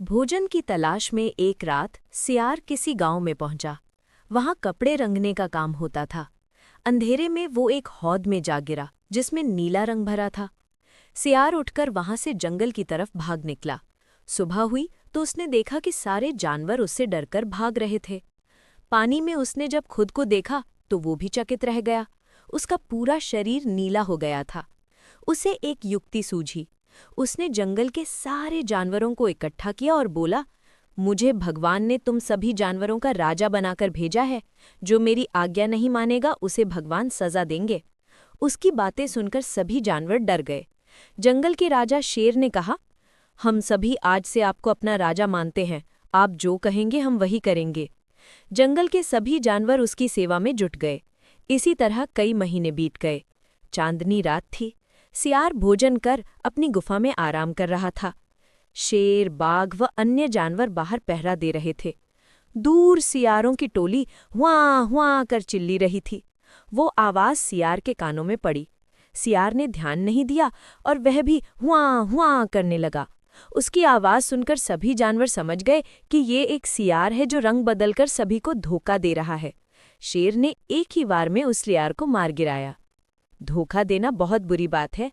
भोजन की तलाश में एक रात सियार किसी गांव में पहुंचा। वहां कपड़े रंगने का काम होता था। अंधेरे में वो एक हौद में जा गिरा जिसमें नीला रंग भरा था। सियार उठकर वहां से जंगल की तरफ भाग निकला। सुबह हुई तो उसने देखा कि सारे जानवर उससे डरकर भाग रहे थे। पानी में उसने जब खुद को देखा तो वो भी चकित रह गया। उसका पूरा शरीर नीला हो गया था। उसे एक युक्ति सूझी। उसने जंगल के सारे जानवरों को इकट्ठा किया और बोला, मुझे भगवान ने तुम सभी जानवरों का राजा बनाकर भेजा है। जो मेरी आज्ञा नहीं मानेगा उसे भगवान सजा देंगे। उसकी बातें सुनकर सभी जानवर डर गए। जंगल के राजा शेर ने कहा, हम सभी आज से आपको अपना राजा मानते हैं। आप जो कहेंगे हम वही करेंगे। जंगल के सभी जानवर उसकी सेवा में जुट गए। इसी तरह कई महीने बीत गए। चांदनी रात थी। सियार भोजन कर अपनी गुफा में आराम कर रहा था। शेर, बाघ व अन्य जानवर बाहर पहरा दे रहे थे। दूर सियारों की टोली हुआं हुआं कर चिल्ली रही थी। वो आवाज सियार के कानों में पड़ी। सियार ने ध्यान नहीं दिया और वह भी हुआं हुआं करने लगा। उसकी आवाज सुनकर सभी जानवर समझ गए कि ये एक सियार है जो रंग बदलकर सभी को धोखा दे रहा है। शेर ने एक ही वार में उस सियार को मार गिराया। धोखा देना बहुत बुरी बात है।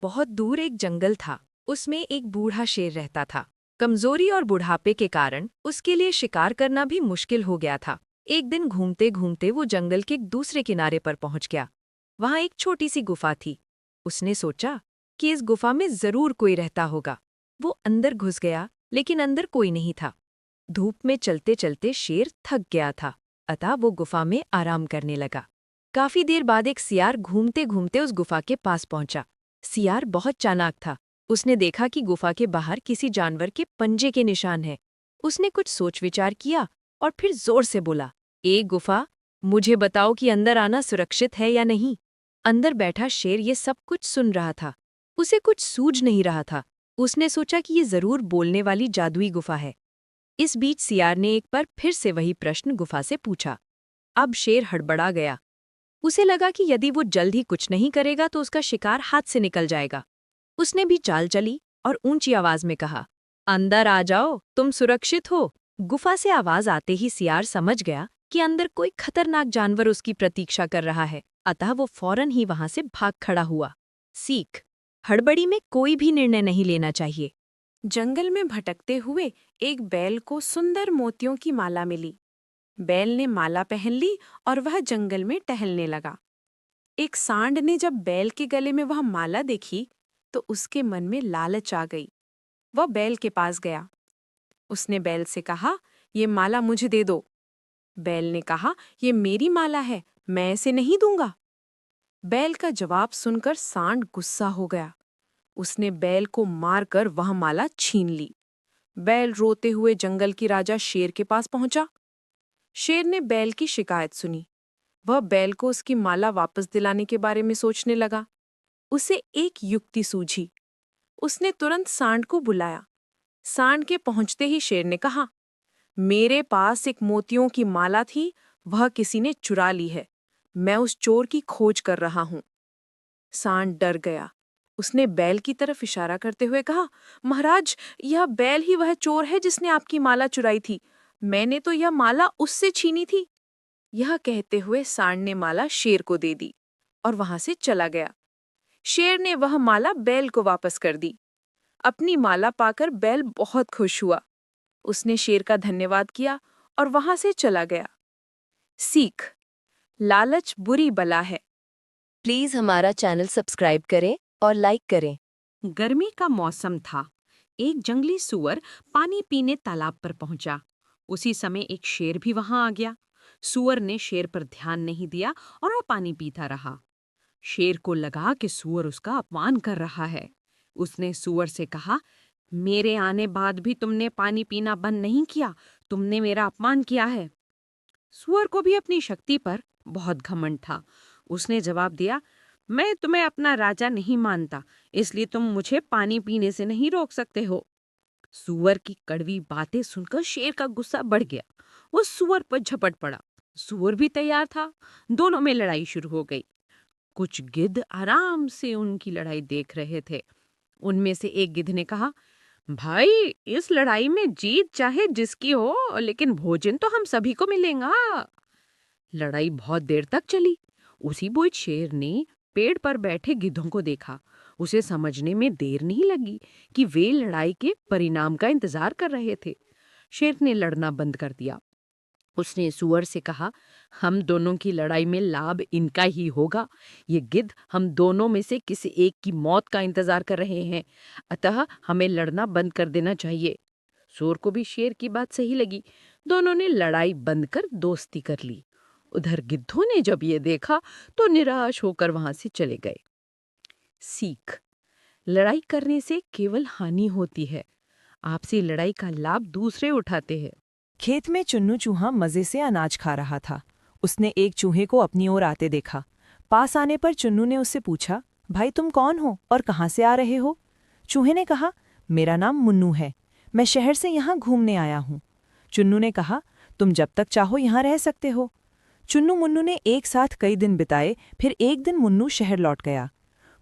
बहुत दूर एक जंगल था। उसमें एक बूढ़ा शेर रहता था। कमजोरी और बुढ़ापे के कारण उसके लिए शिकार करना भी मुश्किल हो गया था। एक दिन घूमते घूमते वो जंगल के दूसरे किनारे पर पहुंच गया। वहां एक छोटी सी गुफा थी। उसने सोचा कि इस गुफा में जरूर कोई रहता होगा। वो अंदर घुस गया, लेकिन अंदर कोई नहीं था। धूप में चलते चलते शेर थक गया था, अतः वो गुफा में आराम करने लगा। काफी देर बाद एक सियार घूमते घूमते उस गुफा के पास पहुंचा। सियार बहुत चालाक था। उसने देखा कि गुफा के बाहर किसी जानवर के पंजे के निशान हैं। उसने कुछ सोच विचार किया और फिर जोर से बोला, ए गुफा, मुझे बताओ कि अंदर आना सुरक्षित है या नहीं। अंदर बैठा शेर ये सब कुछ सुन रहा था। उसे कुछ सूझ नहीं रहा था। उसने सोचा कि ये जरूर बोलने वाली जादुई गुफा है। इस बीच सियार ने एक बार फिर से वही प्रश्न गुफा से पूछा। अब शेर हड़बड़ा गया। उसे लगा कि यदि वो जल्द ही कुछ नहीं करेगा तो उसका शिकार हाथ से निकल जाएगा। उसने भी चाल चली और ऊंची आवाज में कहा, अंदर आ जाओ, तुम सुरक्षित हो। गुफा से आवाज आते ही सियार समझ गया कि अंदर कोई खतरनाक जानवर उसकी प्रतीक्षा कर रहा है, अतः वो फौरन ही वहां से भाग खड़ा हुआ। सीख: हड़बड़ी में कोई भी निर्णय नहीं लेना चाहिए। जंगल में भटकते हुए एक बैल को सुंदर मोतियों की माला मिली। बैल ने माला पहन ली और वह जंगल में टहलने लगा। एक सांड ने जब बैल के गले में वह माला देखी तो उसके मन में लालच आ गई। वह बैल के पास गया। उसने बैल से कहा, ये माला मुझे दे दो। बैल ने कहा, ये मेरी माला है, मैं इसे नहीं दूंगा। बैल का जवाब सुनकर सांड गुस्सा हो गया। उसने बैल को मारकर वह माला छीन ली। बैल रोते हुए जंगल की राजा शेर के पास पहुंचा। शेर ने बैल की शिकायत सुनी। वह बैल को उसकी माला वापस दिलाने के बारे में सोचने लगा। उसे एक युक्ति सूझी। उसने तुरंत सांड को बुलाया। सांड के पहुंचते ही शेर ने कहा, मेरे पास एक मोतियों की माला थी, वह किसी ने चुरा ली है। मैं उस चोर की खोज कर रहा हूं। सांड डर गया। उसने बैल की तरफ इशारा करते हुए कहा, महाराज, यह बैल ही वह चोर है जिसने आपकी माला चुराई थी। मैंने तो यह माला उससे छीनी थी। यह कहते हुए सांड ने माला शेर को दे दी और वहां से चला गया। शेर ने वह माला बैल को वापस कर दी। अपनी माला पाकर बैल बहुत खुश हुआ। उसने शेर का धन्यवाद किया और वहां से चला गया। सीख: लालच बुरी बला है। प्लीज हमारा चैनल सब्सक्राइब करें और लाइक करें। गर्मी का मौसम था। एक जंगली सूअर पानी पीने तालाब पर पहुंचा। उसी समय एक शेर भी वहां आ गया। सूअर ने शेर पर ध्यान नहीं दिया और वह पानी पीता रहा। शेर को लगा कि सूअर उसका अपमान कर रहा है। उसने सूअर से कहा, मेरे आने बाद भी तुमने पानी पीना बंद नहीं किया। तुमने मेरा अपमान किया है। सूअर को भी अपनी शक्ति पर बहुत घमंड था। उसने जवाब दिया, मैं तुम्हें अपना राजा नहीं मानता, इसलिए तुम मुझे पानी पीने से नहीं रोक सकते हो। सूअर की कड़वी बातें सुनकर शेर का गुस्सा बढ़ गया। वो सूअर पर झपट पड़ा। सूअर भी तैयार था। दोनों में लड़ाई शुरू हो गई। कुछ गिद्ध आराम से उनकी लड़ाई देख रहे थे। उनमें से एक गिद्ध ने कहा, भाई, इस लड़ाई में जीत चाहे जिसकी हो, लेकिन भोजन तो हम सभी को मिलेगा। लड़ाई बहुत देर तक चली। उसी बीच शेर ने पेड़ पर बैठे गिद्धों को देखा। उसे समझने में देर नहीं लगी कि वे लड़ाई के परिणाम का इंतजार कर रहे थे। शेर ने लड़ना बंद कर दिया। उसने सुअर से कहा, हम दोनों की लड़ाई में लाभ इनका ही होगा। ये गिद्ध हम दोनों में से किसी एक की मौत का इंतजार कर रहे हैं, अतः हमें लड़ना बंद कर देना चाहिए। सुअर को भी शेर की बात सही लगी। दोनों ने लड़ाई बंद कर दोस्ती कर ली। उधर गिद्धों ने जब ये देखा तो निराश होकर वहां से चले गए। सीख: लड़ाई करने से केवल हानि होती है। आपसी लड़ाई का लाभ दूसरे उठाते हैं। खेत में चुन्नू चूहा मजे से अनाज खा रहा था। उसने एक चूहे को अपनी ओर आते देखा। पास आने पर चुन्नू ने उससे पूछा, भाई तुम कौन हो और कहाँ से आ रहे हो? चूहे ने कहा, मेरा नाम मुन्नू है, मैं शहर से यहाँ घूमने आया हूँ। चुन्नू ने कहा, तुम जब तक चाहो यहाँ रह सकते हो। चुन्नू मुन्नू ने एक साथ कई दिन बिताए। फिर एक दिन मुन्नू शहर लौट गया।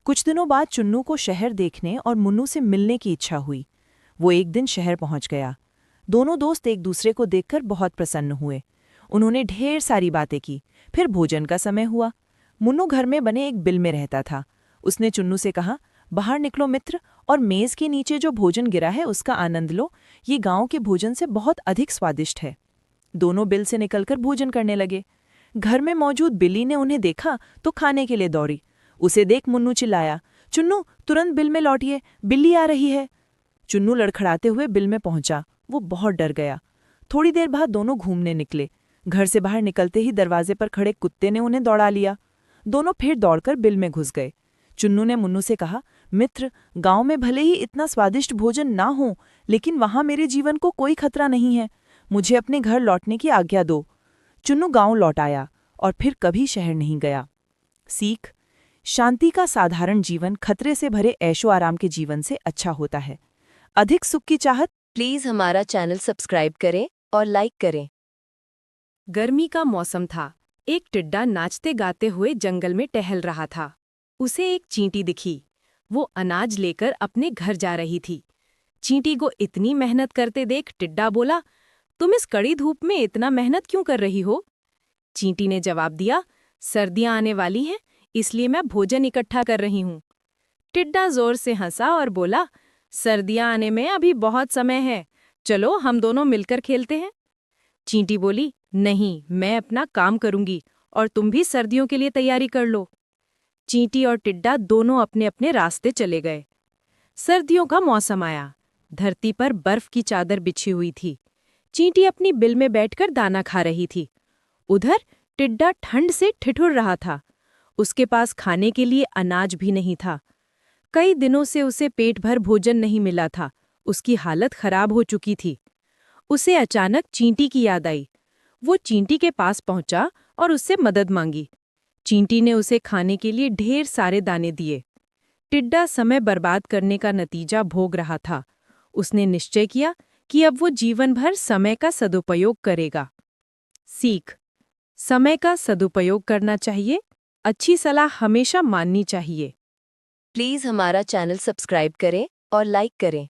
कुछ दिनों बाद चुन्नू को शहर देखने और मुन्नू से मिलने की इच्छा हुई। वो एक दिन शहर पहुंच गया। दोनों दोस्त एक दूसरे को देखकर बहुत प्रसन्न हुए। उन्होंने ढेर सारी बातें की। फिर भोजन का समय हुआ। मुन्नू घर में बने एक बिल में रहता था। उसने चुन्नू से कहा, बाहर निकलो मित्र, और मेज के नीचे जो भोजन गिरा है उसका आनंद लो। ये गांव के भोजन से बहुत अधिक स्वादिष्ट है। दोनों बिल से निकलकर भोजन करने लगे। घर में मौजूद बिल्ली ने उन्हें देखा तो खाने के लिए दौड़ी। उसे देख मुन्नू चिल्लाया, चुन्नू तुरंत बिल में लौटिए, बिल्ली आ रही है। चुन्नू लड़खड़ाते हुए बिल में पहुंचा। वो बहुत डर गया। थोड़ी देर बाद दोनों घूमने निकले। घर से बाहर निकलते ही दरवाजे पर खड़े कुत्ते ने उन्हें दौड़ा लिया। दोनों फिर दौड़कर बिल में घुस गए। चुन्नू ने मुन्नू से कहा, मित्र, गांव में भले ही इतना स्वादिष्ट भोजन ना हो, लेकिन वहां मेरे जीवन को कोई खतरा नहीं है। मुझे अपने घर लौटने की आज्ञा दो। चुन्नू गांव लौट आया और फिर कभी शहर नहीं गया। सीख: शांति का साधारण जीवन खतरे से भरे ऐशो आराम के जीवन से अच्छा होता है। अधिक सुख की चाहत। प्लीज हमारा चैनल सब्सक्राइब करें और लाइक करें। गर्मी का मौसम था। एक टिड्डा नाचते गाते हुए जंगल में टहल रहा था। उसे एक चींटी दिखी। वो अनाज लेकर अपने घर जा रही थी। चींटी को इतनी मेहनत करते देख टिड्डा बोला, तुम इस कड़ी धूप में इतना मेहनत क्यों कर रही हो? चींटी ने जवाब दिया, सर्दियां आने वाली हैं, इसलिए मैं भोजन इकट्ठा कर रही हूँ। टिड्डा जोर से हंसा और बोला, सर्दियां आने में अभी बहुत समय है, चलो हम दोनों मिलकर खेलते हैं। चींटी बोली, नहीं, मैं अपना काम करूंगी और तुम भी सर्दियों के लिए तैयारी कर लो। चींटी और टिड्डा दोनों अपने अपने रास्ते चले गए। सर्दियों का मौसम आया। धरती पर बर्फ की चादर बिछी हुई थी। चींटी अपनी बिल में बैठकर दाना खा रही थी। उधर टिड्डा ठंड से ठिठुर रहा था। उसके पास खाने के लिए अनाज भी नहीं था। कई दिनों से उसे पेट भर भोजन नहीं मिला था। उसकी हालत खराब हो चुकी थी। उसे अचानक चींटी की याद आई। वो चींटी के पास पहुंचा और उससे मदद मांगी। चींटी ने उसे खाने के लिए ढेर सारे दाने दिए। टिड्डा समय बर्बाद करने का नतीजा भोग रहा था। उसने निश्चय किया कि अब वो जीवन भर समय का सदुपयोग करेगा। सीख: समय का सदुपयोग करना चाहिए। अच्छी सलाह हमेशा माननी चाहिए। प्लीज हमारा चैनल सब्सक्राइब करें और लाइक करें।